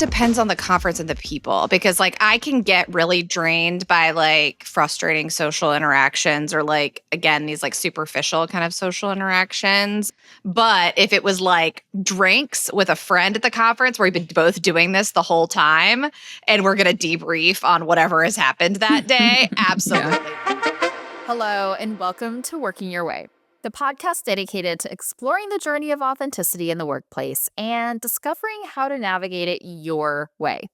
depends on the conference and the people because like I can get really drained by like frustrating social interactions or like again these like superficial kind of social interactions. But if it was like drinks with a friend at the conference where we've been both doing this the whole time and we're going to debrief on whatever has happened that day, absolutely. Hello, and welcome to Working Your Way, the podcast dedicated to exploring the journey of authenticity in the workplace and discovering how to navigate it your way.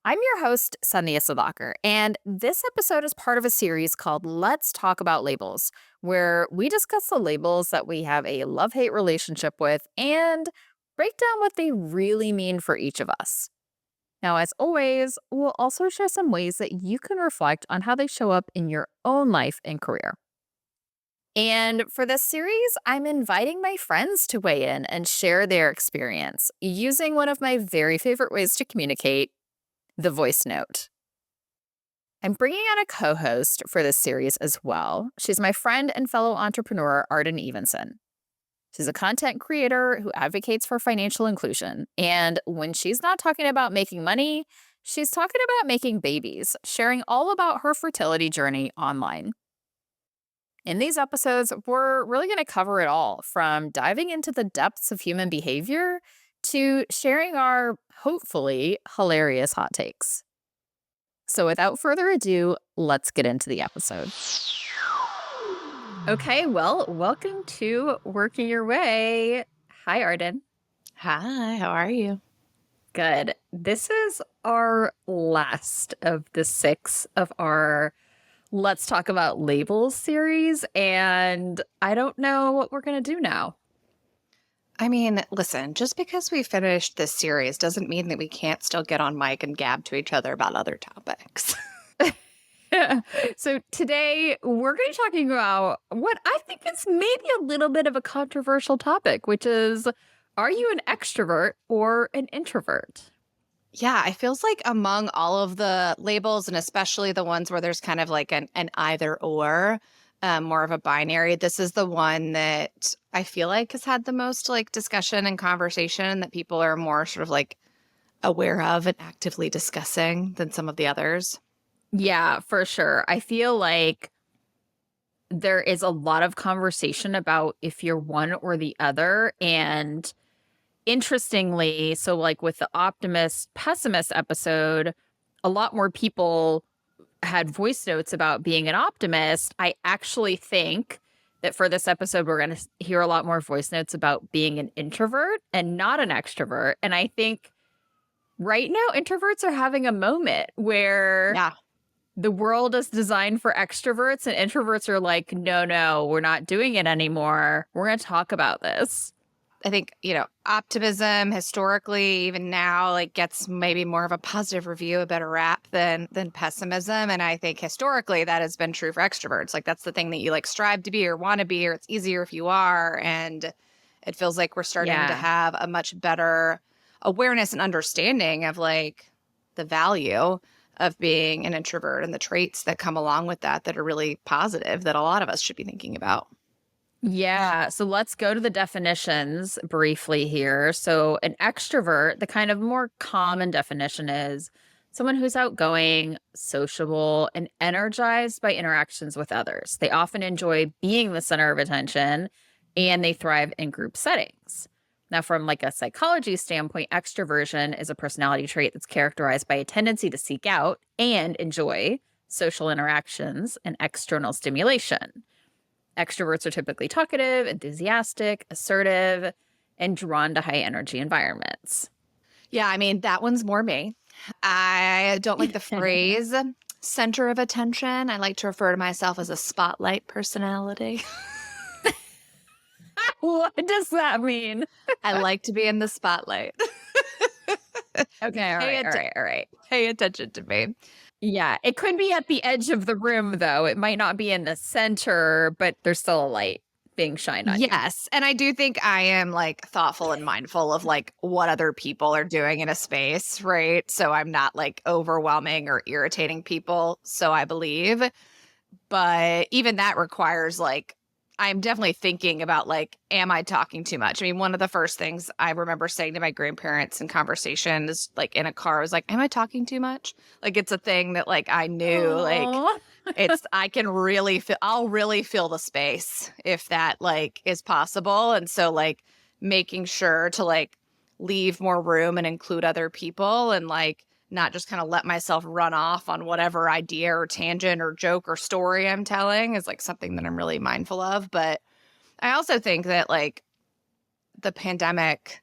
I'm your host, Sandhya Sudhakar, and this episode is part of a series called Let's Talk About Labels, where we discuss the labels that we have a love-hate relationship with and break down what they really mean for each of us. Now, as always, we'll also share some ways that you can reflect on how they show up in your own life and career. And for this series, I'm inviting my friends to weigh in and share their experience using one of my very favorite ways to communicate, the voice note. I'm bringing on a co-host for this series as well. She's my friend and fellow entrepreneur, Arden Evenson. She's a content creator who advocates for financial inclusion. And when she's not talking about making money, she's talking about making babies, sharing all about her fertility journey online. In these episodes, we're really going to cover it all, from diving into the depths of human behavior to sharing our, hopefully, hilarious hot takes. So without further ado, let's get into the episode. Okay, well, welcome to Working Your Way. Hi, Arden. Hi, how are you? Good. This is our last of the 6 of our Let's Talk About Labels series, and I don't know what we're going to do now. I mean, listen, just because we finished this series doesn't mean that we can't still get on mic and gab to each other about other topics. So today we're going to be talking about what I think is maybe a little bit of a controversial topic, which is, are you an extrovert or an introvert? Yeah, it feels like among all of the labels, and especially the ones where there's kind of like an either or, more of a binary, this is the one that I feel like has had the most like discussion and conversation that people are more sort of like aware of and actively discussing than some of the others. Yeah, for sure. I feel like there is a lot of conversation about if you're one or the other. And interestingly, so like with the optimist pessimist episode, a lot more people had voice notes about being an optimist. I actually think that for this episode, we're going to hear a lot more voice notes about being an introvert and not an extrovert. And I think right now, introverts are having a moment where the world is designed for extroverts and introverts are like, no, we're not doing it anymore. We're going to talk about this. I think, optimism historically, even now, like gets maybe more of a positive review, a better rap than pessimism. And I think historically that has been true for extroverts. Like that's the thing that you like strive to be or want to be, or it's easier if you are. And it feels like we're starting to have a much better awareness and understanding of like the value of being an introvert and the traits that come along with that are really positive that a lot of us should be thinking about. Yeah. So let's go to the definitions briefly here. So an extrovert, the kind of more common definition is someone who's outgoing, sociable, and energized by interactions with others. They often enjoy being the center of attention and they thrive in group settings. Now, from like a psychology standpoint, extroversion is a personality trait that's characterized by a tendency to seek out and enjoy social interactions and external stimulation. Extroverts are typically talkative, enthusiastic, assertive, and drawn to high energy environments. Yeah, I mean, that one's more me. I don't like the phrase center of attention. I like to refer to myself as a spotlight personality. What does that mean? I like to be in the spotlight. Okay, all right. Pay attention to me. Yeah, it could be at the edge of the room, though. It might not be in the center, but there's still a light being shined on you. Yes, and I do think I am like thoughtful and mindful of like what other people are doing in a space, right? So I'm not like overwhelming or irritating people, so I believe. But even that requires like I'm definitely thinking about like, am I talking too much? I mean, one of the first things I remember saying to my grandparents in conversation is like in a car, I was like, am I talking too much? Like, it's a thing that like I knew, like, Oh, I can really feel, I'll really feel the space if that like is possible. And so, like, making sure to like leave more room and include other people and like, not just kind of let myself run off on whatever idea or tangent or joke or story I'm telling is like something that I'm really mindful of. But I also think that like the pandemic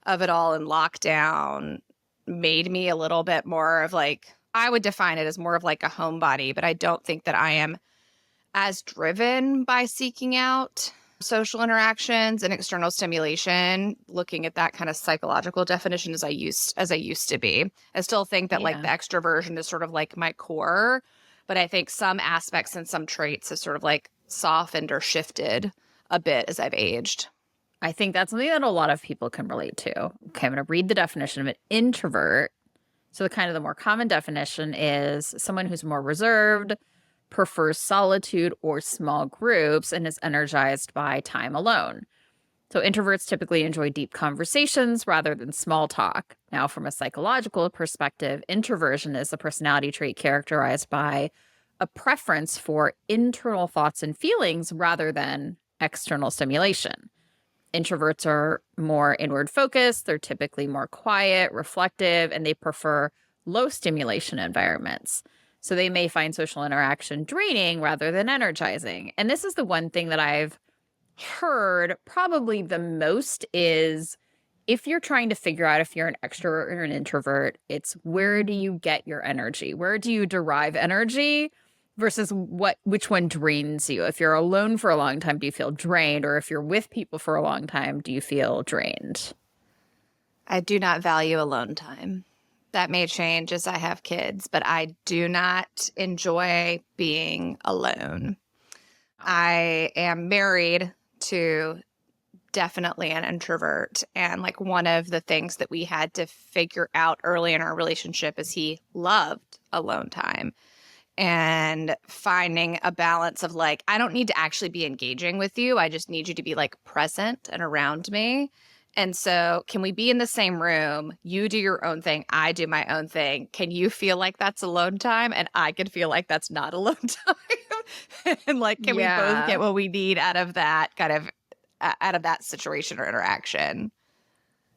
of it all and lockdown made me a little bit more of like, I would define it as more of like a homebody, but I don't think that I am as driven by seeking out social interactions and external stimulation, looking at that kind of psychological definition as I used to be. I still think that like yeah. the extroversion is sort of like my core, but I think some aspects and some traits have sort of like softened or shifted a bit as I've aged. I think that's something that a lot of people can relate to. Okay, I'm going to read the definition of an introvert. So the kind of the more common definition is someone who's more reserved, prefers solitude or small groups, and is energized by time alone. So introverts typically enjoy deep conversations rather than small talk. Now, from a psychological perspective, introversion is a personality trait characterized by a preference for internal thoughts and feelings rather than external stimulation. Introverts are more inward focused, they're typically more quiet, reflective, and they prefer low stimulation environments. So they may find social interaction draining rather than energizing. And this is the one thing that I've heard probably the most is if you're trying to figure out if you're an extrovert or an introvert, it's where do you get your energy? Where do you derive energy versus which one drains you? If you're alone for a long time, do you feel drained? Or if you're with people for a long time, do you feel drained? I do not value alone time. That may change as I have kids, but I do not enjoy being alone. I am married to definitely an introvert. And like one of the things that we had to figure out early in our relationship is he loved alone time and finding a balance of like, I don't need to actually be engaging with you. I just need you to be like present and around me. And so, can we be in the same room? You do your own thing, I do my own thing. Can you feel like that's alone time? And I can feel like that's not alone time. And like, can we both Yeah. get what we need out of that kind of out of that situation or interaction?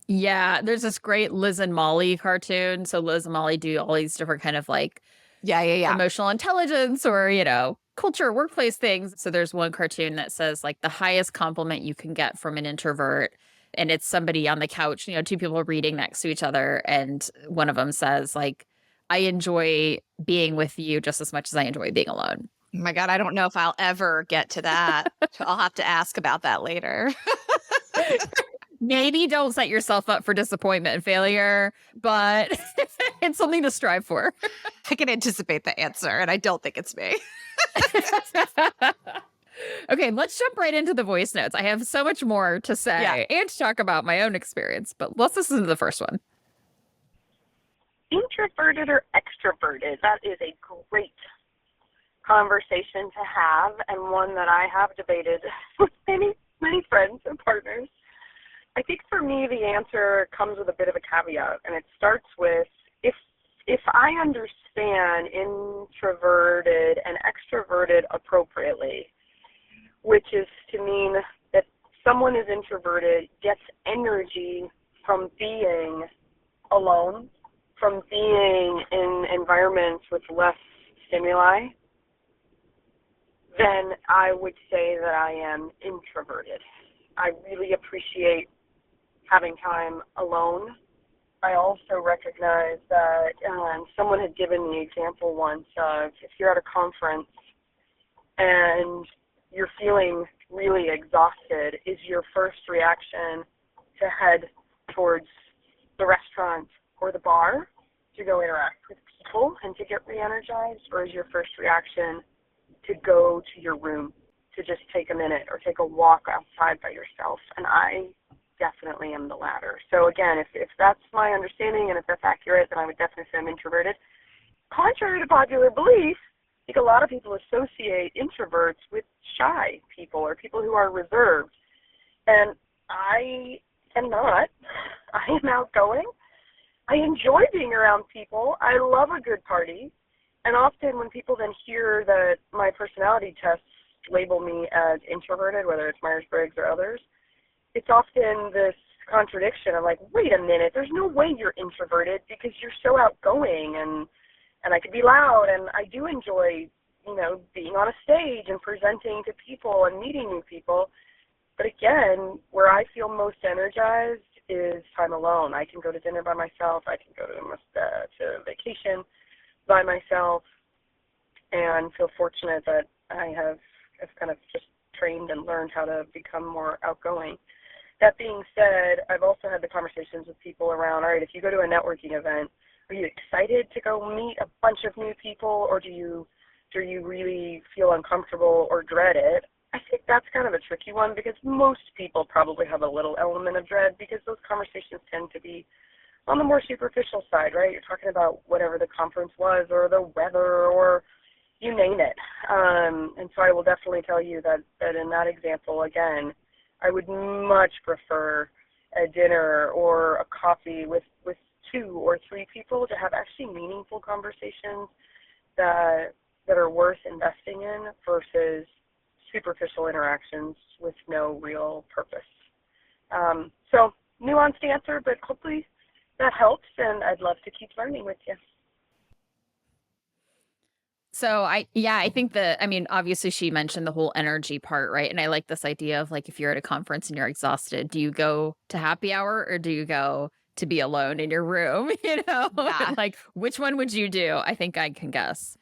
Yeah. There's this great Liz and Molly cartoon. So Liz and Molly do all these different kind of like Yeah, yeah, yeah. emotional intelligence or, culture, workplace things. So there's one cartoon that says like the highest compliment you can get from an introvert. And it's somebody on the couch, two people reading next to each other. And one of them says, like, I enjoy being with you just as much as I enjoy being alone. Oh my God, I don't know if I'll ever get to that. I'll have to ask about that later. Maybe don't set yourself up for disappointment and failure, but it's something to strive for. I can anticipate the answer, and I don't think it's me. Okay, let's jump right into the voice notes. I have so much more to say and to talk about my own experience, but let's listen to the first one. Introverted or extroverted? That is a great conversation to have, and one that I have debated with many, many friends and partners. I think for me the answer comes with a bit of a caveat, and it starts with if I understand introverted and extroverted appropriately, which is to mean that someone is introverted gets energy from being alone, from being in environments with less stimuli, then I would say that I am introverted. I really appreciate having time alone. I also recognize that someone had given the example once of if you're at a conference and you're feeling really exhausted, is your first reaction to head towards the restaurant or the bar to go interact with people and to get re-energized, or is your first reaction to go to your room to just take a minute or take a walk outside by yourself? And I definitely am the latter. So again, if that's my understanding and if that's accurate, then I would definitely say I'm introverted. Contrary to popular belief, think a lot of people associate introverts with shy people or people who are reserved. And I am not. I am outgoing. I enjoy being around people. I love a good party. And often when people then hear that my personality tests label me as introverted, whether it's Myers-Briggs or others, it's often this contradiction. I'm like, wait a minute, there's no way you're introverted because you're so outgoing and I could be loud, and I do enjoy, being on a stage and presenting to people and meeting new people. But again, where I feel most energized is time alone. I can go to dinner by myself. I can go to vacation by myself, and feel fortunate that I have kind of just trained and learned how to become more outgoing. That being said, I've also had the conversations with people around, all right, if you go to a networking event, are you excited to go meet a bunch of new people, or do you really feel uncomfortable or dread it? I think that's kind of a tricky one because most people probably have a little element of dread because those conversations tend to be on the more superficial side, right? You're talking about whatever the conference was or the weather or you name it. And so I will definitely tell you that in that example, again, I would much prefer a dinner or a coffee with 2 or 3 people to have actually meaningful conversations that are worth investing in versus superficial interactions with no real purpose. So nuanced answer, but hopefully that helps, and I'd love to keep learning with you. So I think obviously she mentioned the whole energy part, right? And I like this idea of like, if you're at a conference and you're exhausted, do you go to happy hour or do you go to be alone in your room? Yeah. Like, which one would you do? I think I can guess.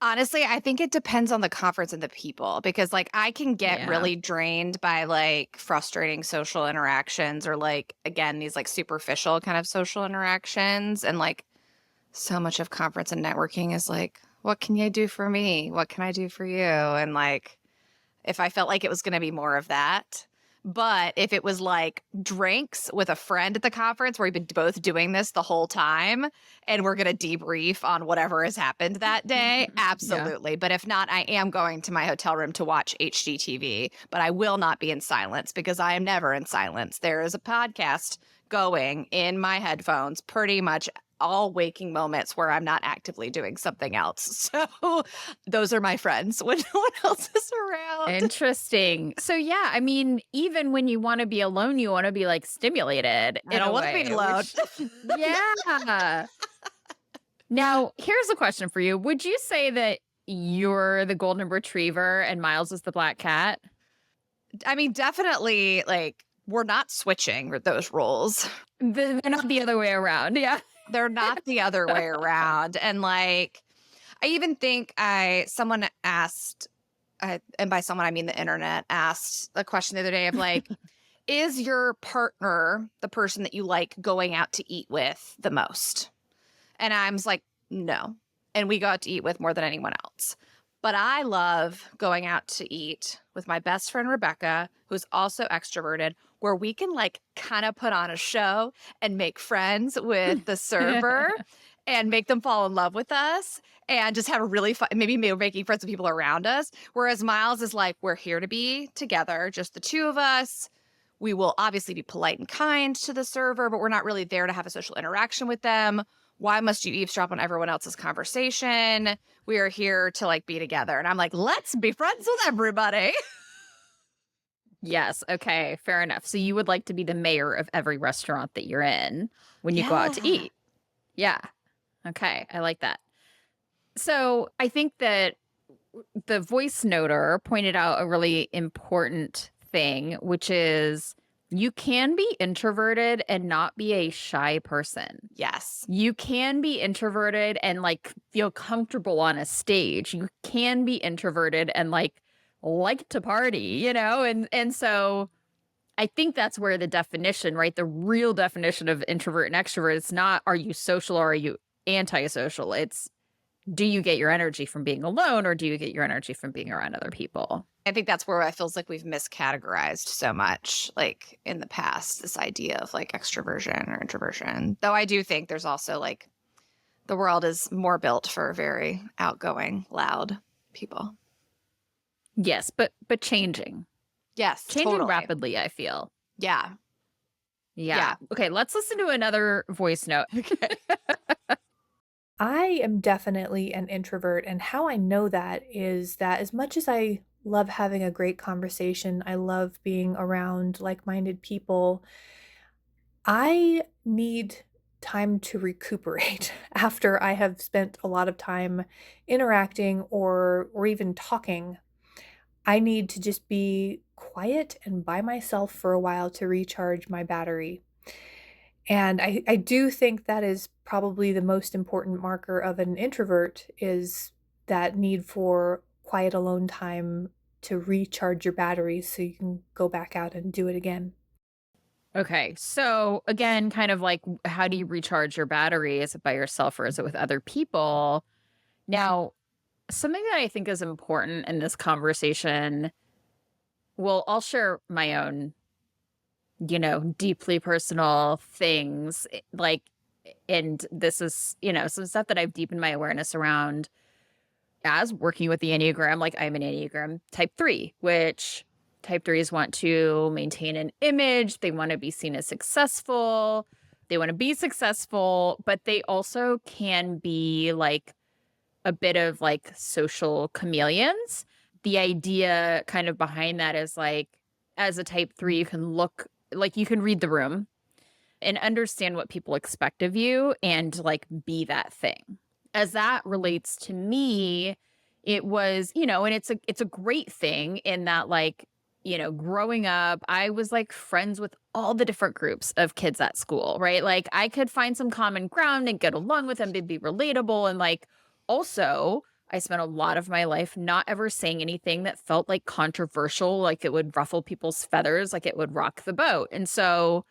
Honestly, I think it depends on the conference and the people because like I can get really drained by like frustrating social interactions or like, again, these like superficial kind of social interactions. And like so much of conference and networking is like, what can you do for me? What can I do for you? And like, if I felt like it was going to be more of that. But if it was like drinks with a friend at the conference where we've been both doing this the whole time and we're going to debrief on whatever has happened that day, absolutely. Yeah. But if not, I am going to my hotel room to watch HGTV, but I will not be in silence because I am never in silence. There is a podcast going in my headphones pretty much all waking moments where I'm not actively doing something else. So those are my friends when no one else is around. Interesting. So yeah, I mean, even when you want to be alone, you want to be like stimulated. I don't want to be alone. Yeah. Now, here's a question for you. Would you say that you're the golden retriever and Miles is the black cat? I mean, definitely, like, we're not switching those roles. They're not the other way around. Yeah. They're not the other way around. And like, I even think someone asked, and by someone I mean the internet, asked a question the other day of like, is your partner the person that you like going out to eat with the most? And I was like, no. And we go out to eat with more than anyone else. But I love going out to eat with my best friend, Rebecca, who's also extroverted, where we can like kind of put on a show and make friends with the server and make them fall in love with us and just have a really fun, maybe making friends with people around us. Whereas Miles is like, we're here to be together, just the two of us. We will obviously be polite and kind to the server, but we're not really there to have a social interaction with them. Why must you eavesdrop on everyone else's conversation? We are here to like be together. And I'm like, let's be friends with everybody. Yes. Okay. Fair enough. So you would like to be the mayor of every restaurant that you're in when you go out to eat. Yeah. Okay. I like that. So I think that the voice noter pointed out a really important thing, which is you can be introverted and not be a shy person. Yes. You can be introverted and like feel comfortable on a stage. You can be introverted and like to party, and so I think that's where the definition, right? The real definition of introvert and extrovert is not are you social or are you antisocial? It's do you get your energy from being alone or do you get your energy from being around other people? I think that's where it feels like we've miscategorized so much, like in the past, this idea of like extroversion or introversion. Though I do think there's also like the world is more built for very outgoing, loud people. Yes, but changing. Yes, Changing totally. rapidly, I feel. Yeah. Yeah. Okay, let's listen to another voice note. Okay. I am definitely an introvert, and how I know that is that as much as I love having a great conversation, I love being around like-minded people, I need time to recuperate after I have spent a lot of time interacting or even talking. I need to just be quiet and by myself for a while to recharge my battery. And I do think that is probably the most important marker of an introvert is that need for quiet alone time to recharge your batteries so you can go back out and do it again. Okay, so again, kind of like how do you recharge your battery? Is it by yourself or is it with other people? Now, something that I think is important in this conversation, well, I'll share my own, deeply personal things. And this is, some stuff that I've deepened my awareness around as working with the Enneagram. Like, I'm an Enneagram type 3, which type 3s want to maintain an image. They want to be seen as successful. They want to be successful, but they also can be like a bit of like social chameleons. The idea kind of behind that is like, as a type 3, you can look like you can read the room and understand what people expect of you and like be that thing. As that relates to me, it was, and it's a great thing in that like, growing up, I was like friends with all the different groups of kids at school, right? Like I could find some common ground and get along with them to be relatable. And like also, I spent a lot of my life not ever saying anything that felt like controversial, like it would ruffle people's feathers, like it would rock the boat. And so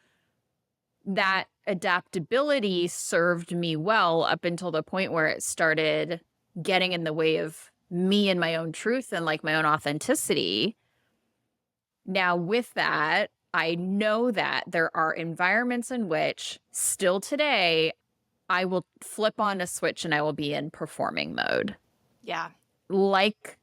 that adaptability served me well up until the point where it started getting in the way of me and my own truth and like my own authenticity. Now, with that, I know that there are environments in which still today, I will flip on a switch and I will be in performing mode. Yeah. Like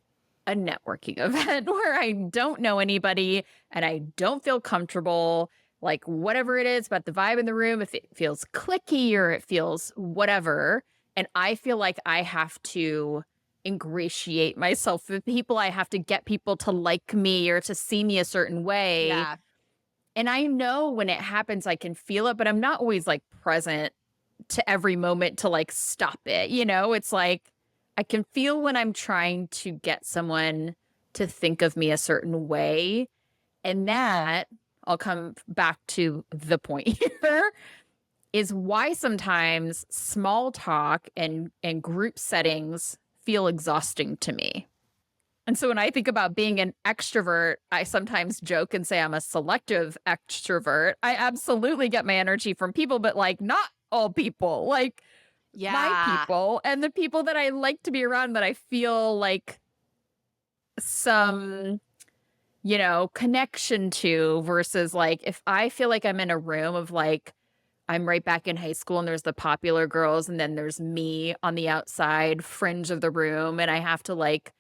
a networking event where I don't know anybody and I don't feel comfortable, like whatever it is about the vibe in the room, if it feels clicky or it feels whatever. And I feel like I have to ingratiate myself with people. I have to get people to like me or to see me a certain way. Yeah. And I know when it happens, I can feel it, but I'm not always like present to every moment to like stop it. It's like I can feel when I'm trying to get someone to think of me a certain way. And that, I'll come back to the point here, is why sometimes small talk and group settings feel exhausting to me. And so when I think about being an extrovert, I sometimes joke and say I'm a selective extrovert. I absolutely get my energy from people, but like not all people, like my people and the people that I like to be around that I feel like some, connection to versus like if I feel like I'm in a room of like, I'm right back in high school and there's the popular girls and then there's me on the outside fringe of the room and I have to like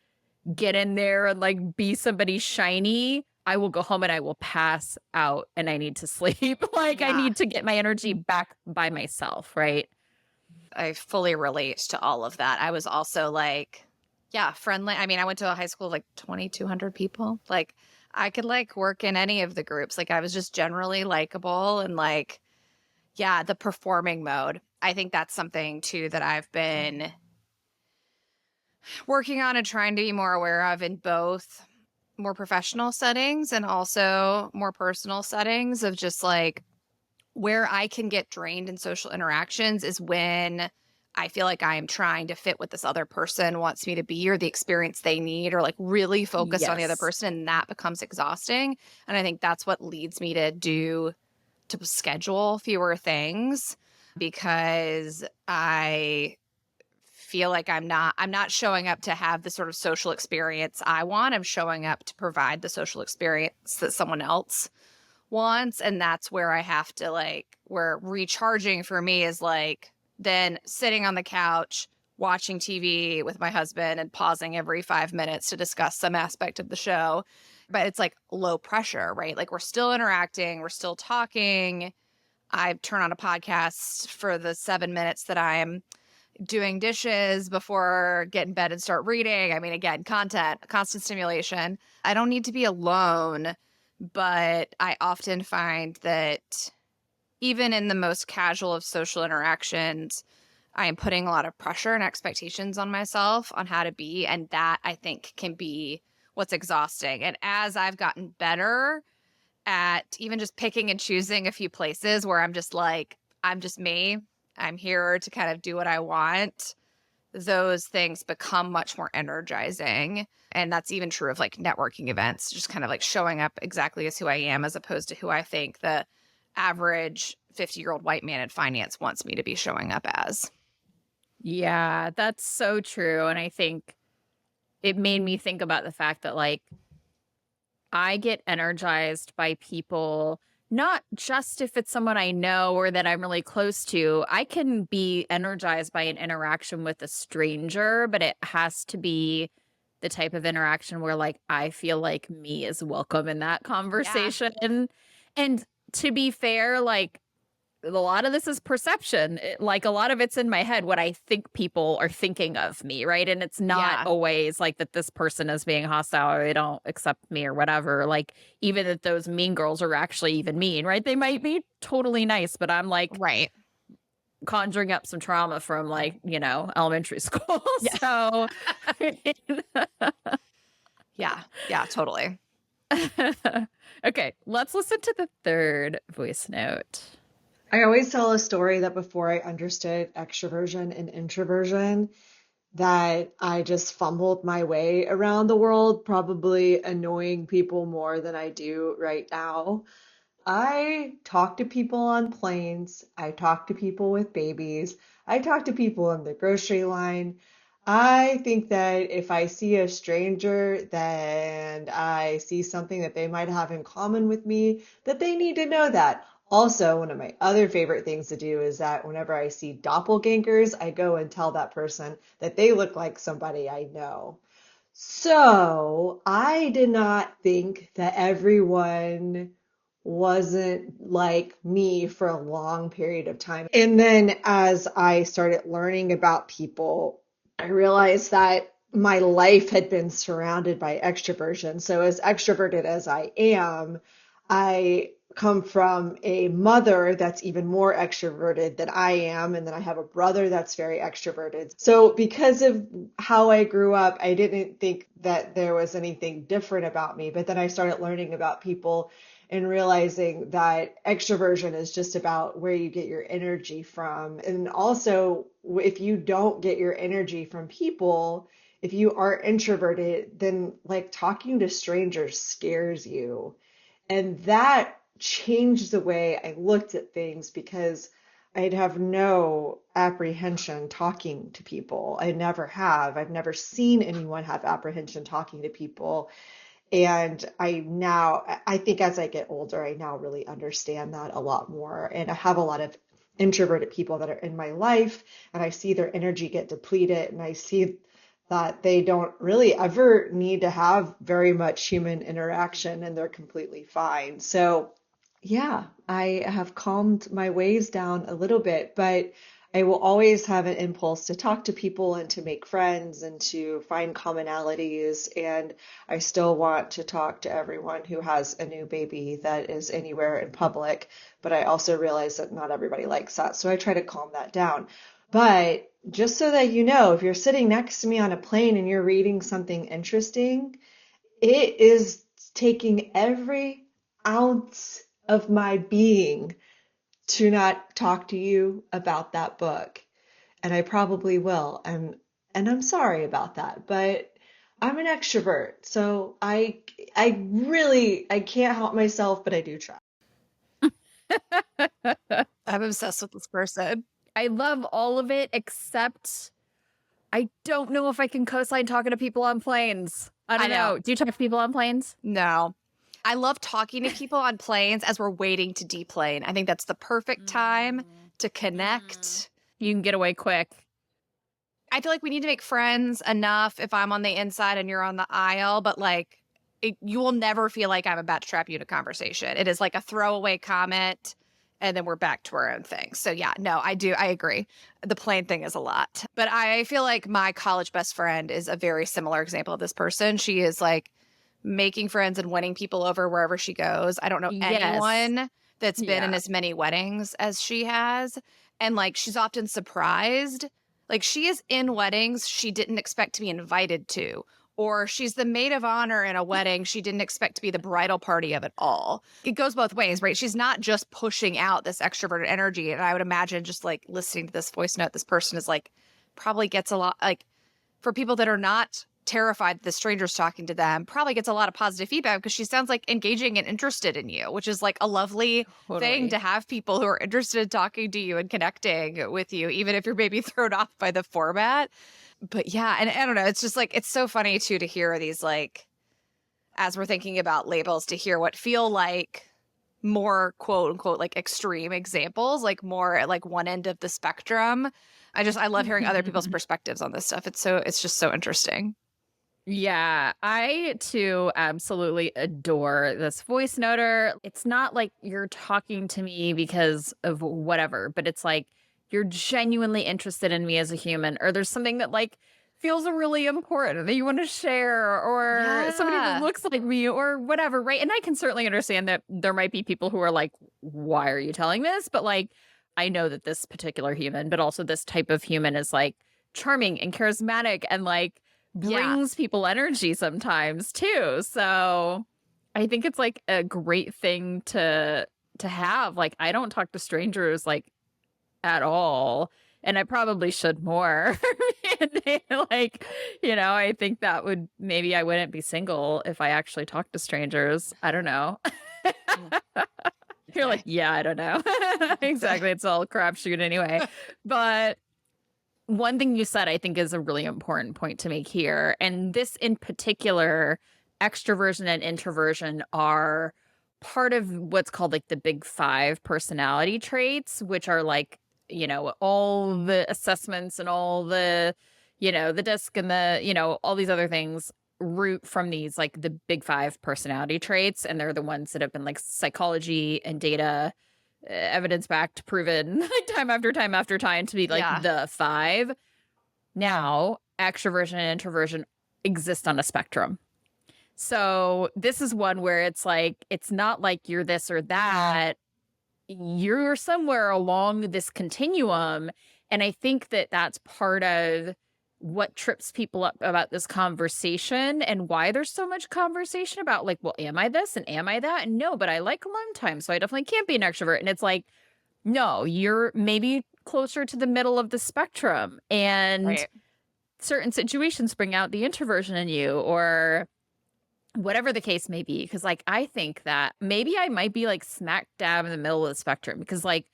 get in there and like be somebody shiny, I will go home and I will pass out and I need to sleep. Like I need to get my energy back by myself, right? I fully relate to all of that. I was also like, friendly. I mean, I went to a high school of like 2,200 people. Like I could like work in any of the groups. Like I was just generally likable and like, the performing mode. I think that's something too that I've been working on and trying to be more aware of in both more professional settings and also more personal settings of just like where I can get drained in social interactions is when I feel like I am trying to fit what this other person wants me to be or the experience they need or like really focus on the other person, and that becomes exhausting. And I think that's what leads me to schedule fewer things because I feel like I'm not showing up to have the sort of social experience I want. I'm showing up to provide the social experience that someone else wants. And that's where I have to like, where recharging for me is like then sitting on the couch, watching TV with my husband and pausing every 5 minutes to discuss some aspect of the show. But it's like low pressure, right? Like we're still interacting, we're still talking. I turn on a podcast for the 7 minutes that I'm doing dishes before get in bed and start reading. I mean, again, content, constant stimulation. I don't need to be alone, but I often find that even in the most casual of social interactions, I am putting a lot of pressure and expectations on myself on how to be. And that I think can be what's exhausting. And as I've gotten better at even just picking and choosing a few places where I'm just like, I'm just me, I'm here to kind of do what I want, those things become much more energizing. And that's even true of like networking events, just kind of like showing up exactly as who I am, as opposed to who I think the average 50-year-old white man in finance wants me to be showing up as. Yeah, that's so true. And I think it made me think about the fact that, like, I get energized by people, not just if it's someone I know or that I'm really close to. I can be energized by an interaction with a stranger, but it has to be the type of interaction where, like, I feel like me is welcome in that conversation. And to be fair, like, a lot of this is perception. Like, a lot of it's in my head, what I think people are thinking of me, right? And it's not Yeah. always like that this person is being hostile or they don't accept me or whatever. Like, even if those mean girls are actually even mean, right? They might be totally nice, but I'm like Right. conjuring up some trauma from, like, elementary school. Yeah. So, Yeah, totally. okay, let's listen to the third voice note. I always tell a story that before I understood extroversion and introversion, that I just fumbled my way around the world, probably annoying people more than I do right now. I talk to people on planes. I talk to people with babies. I talk to people in the grocery line. I think that if I see a stranger, then I see something that they might have in common with me, that they need to know that. Also, one of my other favorite things to do is that whenever I see doppelgangers, I go and tell that person that they look like somebody I know. So I did not think that everyone wasn't like me for a long period of time. And then as I started learning about people, I realized that my life had been surrounded by extroversion. So as extroverted as I am, I come from a mother that's even more extroverted than I am, and then I have a brother that's very extroverted. So because of how I grew up, I didn't think that there was anything different about me, but then I started learning about people and realizing that extroversion is just about where you get your energy from. And also, if you don't get your energy from people, if you are introverted, then like talking to strangers scares you. And that changed the way I looked at things because I'd have no apprehension talking to people. I never have. I've never seen anyone have apprehension talking to people. And I think as I get older, I now really understand that a lot more. And I have a lot of introverted people that are in my life, and I see their energy get depleted, and I see that they don't really ever need to have very much human interaction and they're completely fine. So, yeah, I have calmed my ways down a little bit, but I will always have an impulse to talk to people and to make friends and to find commonalities. And I still want to talk to everyone who has a new baby that is anywhere in public. But I also realize that not everybody likes that. So I try to calm that down. But just so that you know, if you're sitting next to me on a plane and you're reading something interesting, it is taking every ounce of my being to not talk to you about that book. And I probably will. And I'm sorry about that, but I'm an extrovert. So I can't help myself, but I do try. I'm obsessed with this person. I love all of it, except I don't know if I can co-sign talking to people on planes. I don't know. Do you talk to people on planes? No. I love talking to people on planes as we're waiting to deplane. I think that's the perfect time to connect. You can get away quick. I feel like we need to make friends enough if I'm on the inside and you're on the aisle, but like you will never feel like I'm about to trap you in a conversation. It is like a throwaway comment and then we're back to our own thing. So yeah, no, I agree. The plain thing is a lot. But I feel like my college best friend is a very similar example of this person. She is like making friends and winning people over wherever she goes. I don't know Yes. anyone that's been in Yeah. as many weddings as she has. And like she's often surprised. Like she is in weddings she didn't expect to be invited to, or she's the maid of honor in a wedding she didn't expect to be the bridal party of it all. It goes both ways, right? She's not just pushing out this extroverted energy. And I would imagine just like listening to this voice note, this person is like probably gets a lot, like for people that are not terrified that the stranger's talking to them, probably gets a lot of positive feedback because she sounds like engaging and interested in you, which is like a lovely thing Totally. to have people who are interested in talking to you and connecting with you, even if you're maybe thrown off by the format. But yeah, and I don't know, it's just like, it's so funny too to hear these, like, as we're thinking about labels, to hear what feel like more quote unquote like extreme examples, like more at like one end of the spectrum. I love hearing other people's perspectives on this stuff. It's just so interesting. Yeah, I too absolutely adore this voice noter. It's not like you're talking to me because of whatever, but it's like you're genuinely interested in me as a human, or there's something that like feels really important that you want to share, or somebody that Yeah. looks like me, or whatever, right? And I can certainly understand that there might be people who are like, why are you telling this? But like, I know that this particular human, but also this type of human is like charming and charismatic and like Yeah. brings people energy sometimes too. So I think it's like a great thing to have. Like I don't talk to strangers like at all. And I probably should more. And like, I think that would maybe I wouldn't be single if I actually talked to strangers. I don't know. You're like, yeah, I don't know. Exactly. It's all crapshoot anyway. But one thing you said, I think, is a really important point to make here. And this in particular, extroversion and introversion are part of what's called like the big five personality traits, which are like, all the assessments and all the, the disc and the, all these other things root from these like the big five personality traits. And they're the ones that have been like psychology and data evidence backed, proven like time after time after time to be like Yeah. the five. Now, extroversion and introversion exist on a spectrum. So this is one where it's like, it's not like you're this or that. You're somewhere along this continuum. And I think that that's part of what trips people up about this conversation and why there's so much conversation about like, well, am I this and am I that? And no, but I like alone time, so I definitely can't be an extrovert. And it's like, no, you're maybe closer to the middle of the spectrum. And Right. certain situations bring out the introversion in you or whatever the case may be. Because like, I think that maybe I might be like smack dab in the middle of the spectrum because like,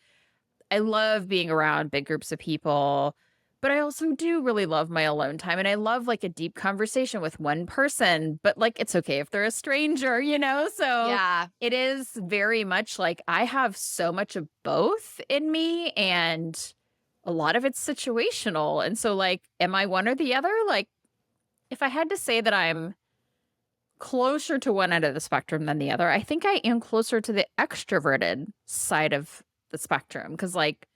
I love being around big groups of people, but I also do really love my alone time. And I love like a deep conversation with one person, but like it's okay if they're a stranger, So Yeah. it is very much like I have so much of both in me and a lot of it's situational. And so, like, am I one or the other? Like, if I had to say that I'm closer to one end of the spectrum than the other, I think I am closer to the extroverted side of the spectrum because like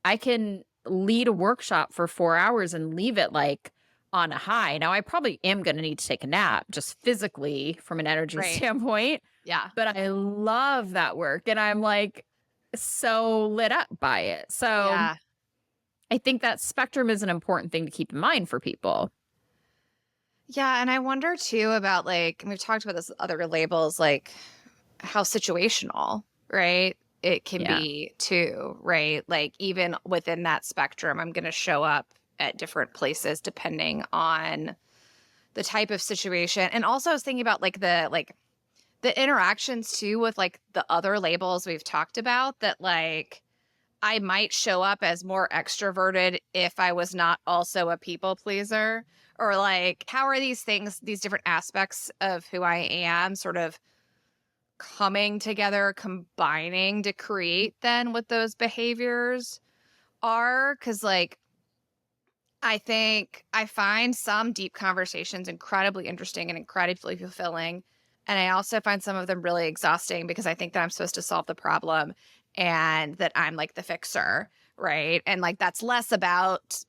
I can lead a workshop for 4 hours and leave it like on a high. Now I probably am going to need to take a nap just physically from an energy Right. standpoint, Yeah. but I love that work and I'm like so lit up by it. So Yeah. I think that spectrum is an important thing to keep in mind for people. Yeah. And I wonder too about like, and we've talked about this with other labels, like how situational, right? It can Yeah. be too, right? Like even within that spectrum, I'm going to show up at different places depending on the type of situation. And also I was thinking about like the interactions too with like the other labels we've talked about that like I might show up as more extroverted if I was not also a people pleaser, or like how are these things, these different aspects of who I am sort of coming together, combining to create then what those behaviors are? Because like I think I find some deep conversations incredibly interesting and incredibly fulfilling. And I also find some of them really exhausting because I think that I'm supposed to solve the problem and that I'm like the fixer, right? And like that's less about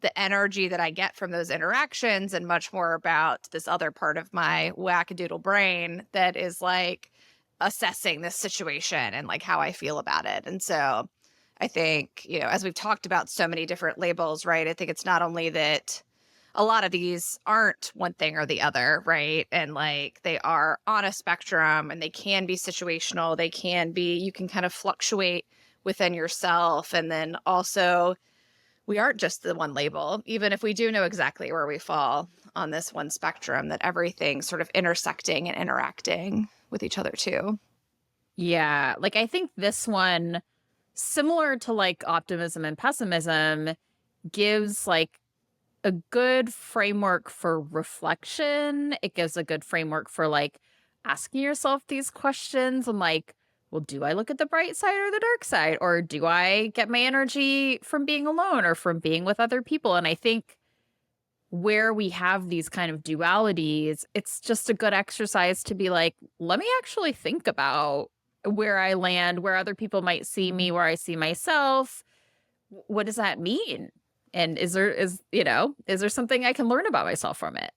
the energy that I get from those interactions and much more about this other part of my wackadoodle brain that is like assessing this situation and like how I feel about it. And so I think, as we've talked about so many different labels, right? I think it's not only that a lot of these aren't one thing or the other, right? And like they are on a spectrum and they can be situational. You can kind of fluctuate within yourself. And then also, we aren't just the one label, even if we do know exactly where we fall on this one spectrum, that everything's sort of intersecting and interacting with each other too. Yeah. Like, I think this one, similar to like optimism and pessimism, gives like a good framework for reflection. It gives a good framework for like asking yourself these questions and like, well, do I look at the bright side or the dark side? Or do I get my energy from being alone or from being with other people? And I think where we have these kind of dualities, it's just a good exercise to be like, let me actually think about where I land, where other people might see me, where I see myself. What does that mean? And is there something I can learn about myself from it?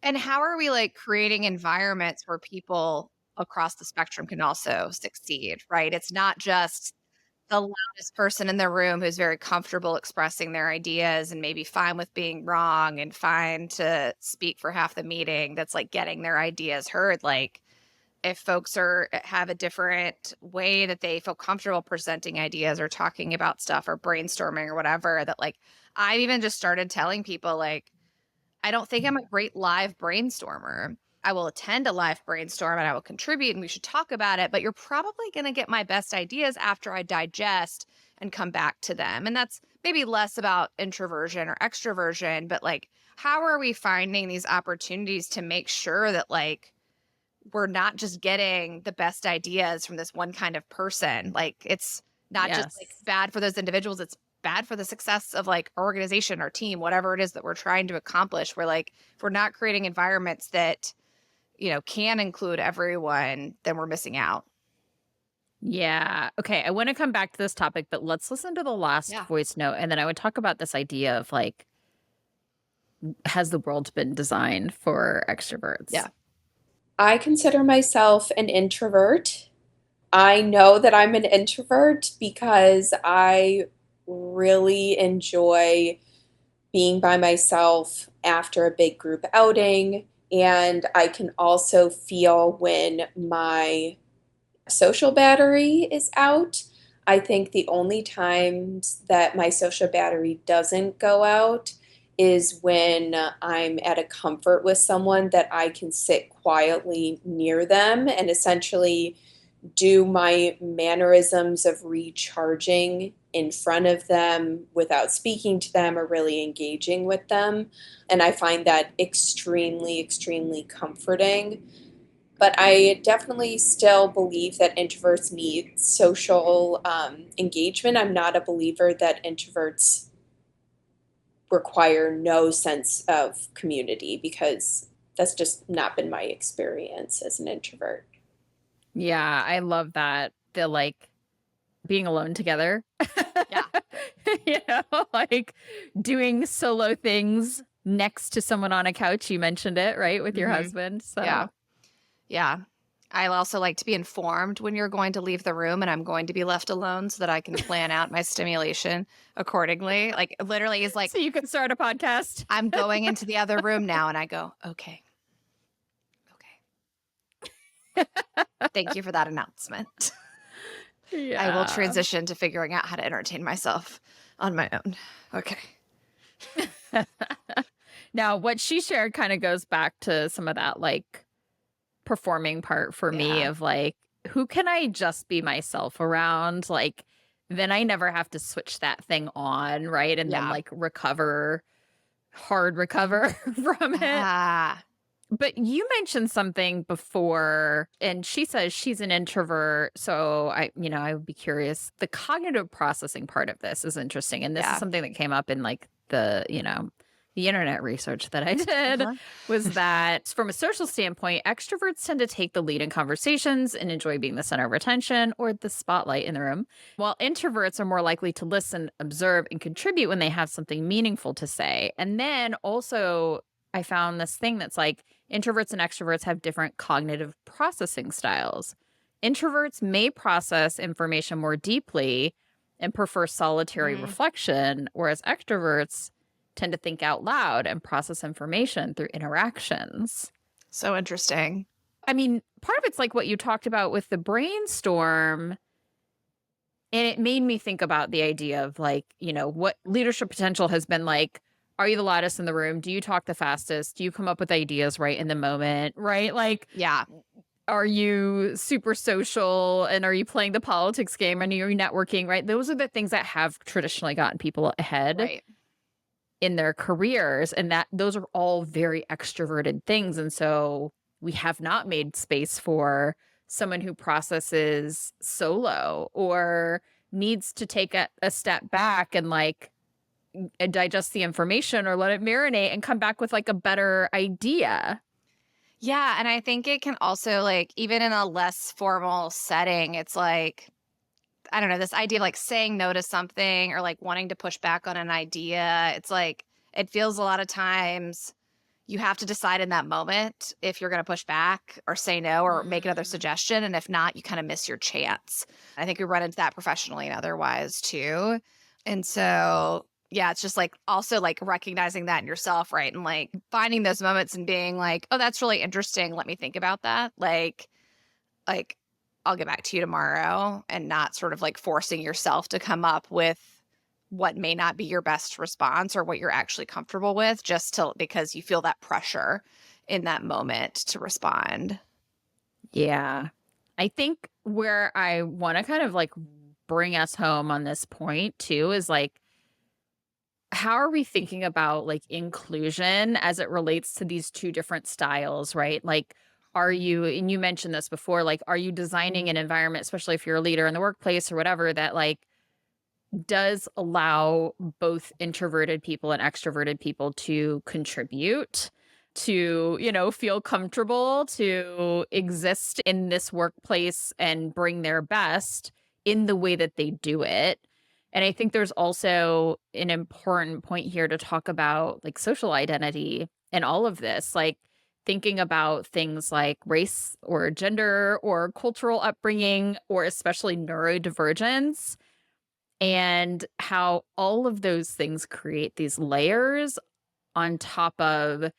And how are we like creating environments where people across the spectrum can also succeed, right? It's not just the loudest person in the room who's very comfortable expressing their ideas and maybe fine with being wrong and fine to speak for half the meeting that's like getting their ideas heard. Like if folks have a different way that they feel comfortable presenting ideas or talking about stuff or brainstorming or whatever, that like I've even just started telling people like I don't think I'm a great live brainstormer. I will attend a live brainstorm and I will contribute and we should talk about it, but you're probably going to get my best ideas after I digest and come back to them. And that's maybe less about introversion or extroversion, but like how are we finding these opportunities to make sure that like we're not just getting the best ideas from this one kind of person. Like it's not just like Yes. bad for those individuals, it's bad for the success of like our organization, our team, whatever it is that we're trying to accomplish. We're like, if we're not creating environments that, can include everyone, then we're missing out. Yeah. Okay. I want to come back to this topic, but let's listen to the last Yeah. voice note. And then I would talk about this idea of like, has the world been designed for extroverts? Yeah. I consider myself an introvert. I know that I'm an introvert because I really enjoy being by myself after a big group outing. And I can also feel when my social battery is out. I think the only times that my social battery doesn't go out is when I'm at a comfort with someone that I can sit quietly near them and essentially do my mannerisms of recharging in front of them without speaking to them or really engaging with them. And I find that extremely, extremely comforting. But I definitely still believe that introverts need social engagement. I'm not a believer that introverts require no sense of community because that's just not been my experience as an introvert. Yeah. I love that. The like being alone together. Yeah. Like doing solo things next to someone on a couch. You mentioned it, right? With your Mhm. husband. So Yeah. Yeah. I also like to be informed when you're going to leave the room and I'm going to be left alone so that I can plan out my stimulation accordingly. Like literally is like, so you can start a podcast. I'm going into the other room now. And I go, okay. Thank you for that announcement. Yeah. I will transition to figuring out how to entertain myself on my own. Okay. Now, what she shared kind of goes back to some of that like performing part for me Yeah. of like, who can I just be myself around? Like, then I never have to switch that thing on, right? And then Yeah. like hard recover from it. Ah, But you mentioned something before, and she says she's an introvert. So I would be curious. The cognitive processing part of this is interesting. And this is yeah. something that came up in like the, the internet research that I did was that from a social standpoint, extroverts tend to take the lead in conversations and enjoy being the center of attention or the spotlight in the room, while introverts are more likely to listen, observe, and contribute when they have something meaningful to say. And then also, I found this thing that's like introverts and extroverts have different cognitive processing styles. Introverts may process information more deeply and prefer solitary reflection, whereas extroverts tend to think out loud and process information through interactions. So interesting. I mean, part of it's like what you talked about with the brainstorm. And it made me think about the idea of like, what leadership potential has been like. Are you the loudest in the room? Do you talk the fastest? Do you come up with ideas right in the moment? Right? Like, yeah. Are you super social and are you playing the politics game and are you networking? Right? Those are the things that have traditionally gotten people ahead in their careers, and that those are all very extroverted things. And so we have not made space for someone who processes solo or needs to take a step back and like digest the information or let it marinate and come back with like a better idea. Yeah. And I think it can also, like, even in a less formal setting, it's like, I don't know, this idea of like saying no to something or like wanting to push back on an idea. It's like, it feels a lot of times you have to decide in that moment if you're going to push back or say no or make another suggestion. And if not, you kind of miss your chance. I think we run into that professionally and otherwise too. And so, yeah, it's just like also like recognizing that in yourself, right? And like finding those moments and being like, oh, that's really interesting. Let me think about that. Like, I'll get back to you tomorrow, and not sort of like forcing yourself to come up with what may not be your best response or what you're actually comfortable with because you feel that pressure in that moment to respond. Yeah. I think where I want to kind of like bring us home on this point too is like, how are we thinking about like inclusion as it relates to these two different styles, right? Like, are you, and you mentioned this before, like, are you designing an environment, especially if you're a leader in the workplace or whatever, that like does allow both introverted people and extroverted people to contribute, to, feel comfortable, to exist in this workplace and bring their best in the way that they do it? And I think there's also an important point here to talk about like social identity and all of this, like thinking about things like race or gender or cultural upbringing, or especially neurodivergence, and how all of those things create these layers on top of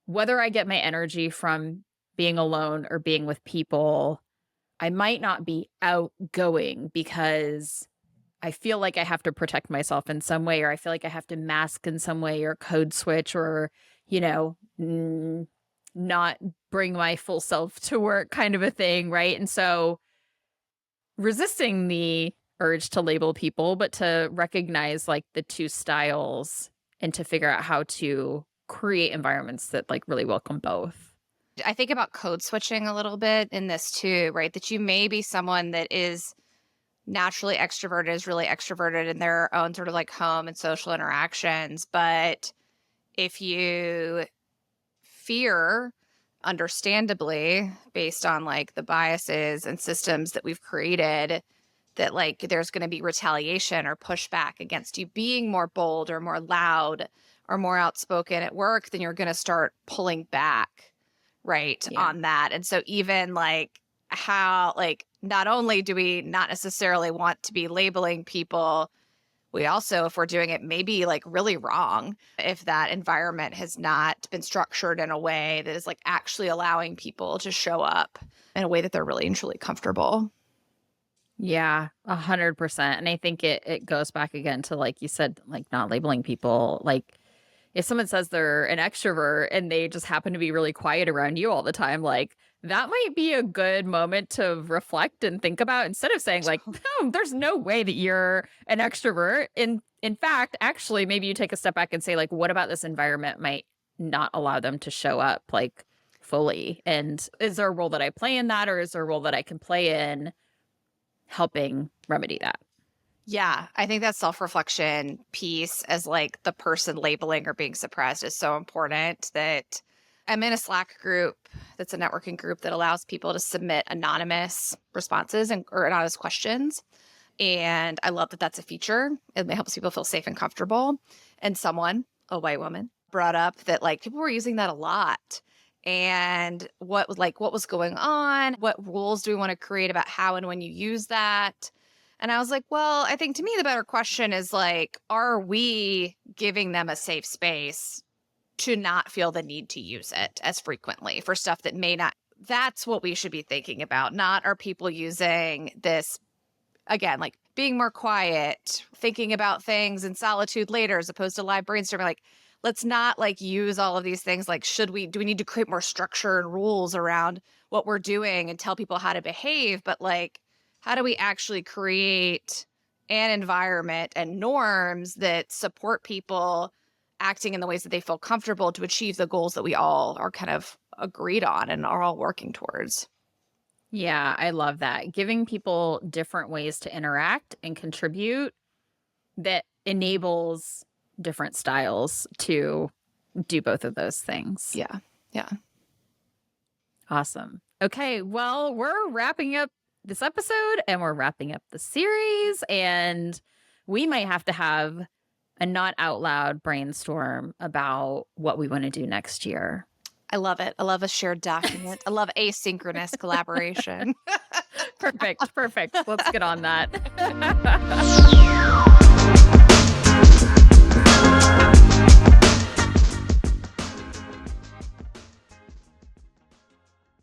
whether I get my energy from being alone or being with people. I might not be outgoing because I feel like I have to protect myself in some way, or I feel like I have to mask in some way or code switch or, not bring my full self to work kind of a thing, right? And so resisting the urge to label people, but to recognize like the two styles and to figure out how to create environments that like really welcome both. I think about code switching a little bit in this too, right? That you may be someone that is naturally extroverted, is really extroverted in their own sort of like home and social interactions. But if you fear, understandably, based on like the biases and systems that we've created, that like there's going to be retaliation or pushback against you being more bold or more loud or more outspoken at work, then you're going to start pulling back, right, on that. And so even like how, like, not only do we not necessarily want to be labeling people, we also, if we're doing it, maybe like really wrong if that environment has not been structured in a way that is like actually allowing people to show up in a way that they're really and truly comfortable. Yeah, 100%. And I think it goes back again to, like you said, like not labeling people. Like if someone says they're an extrovert and they just happen to be really quiet around you all the time, like that might be a good moment to reflect and think about, instead of saying like, oh, there's no way that you're an extrovert. In fact, actually, maybe you take a step back and say like, what about this environment might not allow them to show up like fully? And is there a role that I play in that, or is there a role that I can play in helping remedy that? Yeah, I think that self-reflection piece as like the person labeling or being suppressed is so important. That I'm in a Slack group that's a networking group that allows people to submit anonymous responses or anonymous questions. And I love that that's a feature. It helps people feel safe and comfortable. And someone, a white woman, brought up that like people were using that a lot. And what was going on? What rules do we want to create about how and when you use that? And I was like, well, I think to me the better question is like, are we giving them a safe space to not feel the need to use it as frequently for stuff that may not? That's what we should be thinking about. Not are people using this, again, like being more quiet, thinking about things in solitude later as opposed to live brainstorming. Like, let's not like use all of these things. Like, do we need to create more structure and rules around what we're doing and tell people how to behave? But like, how do we actually create an environment and norms that support people acting in the ways that they feel comfortable to achieve the goals that we all are kind of agreed on and are all working towards? Yeah, I love that. Giving people different ways to interact and contribute that enables different styles to do both of those things. Yeah. Yeah. Awesome. Okay, well, we're wrapping up this episode and we're wrapping up the series, and we might have to have a not out loud brainstorm about what we want to do next year. I love it. I love a shared document. I love asynchronous collaboration. Perfect. Let's get on that.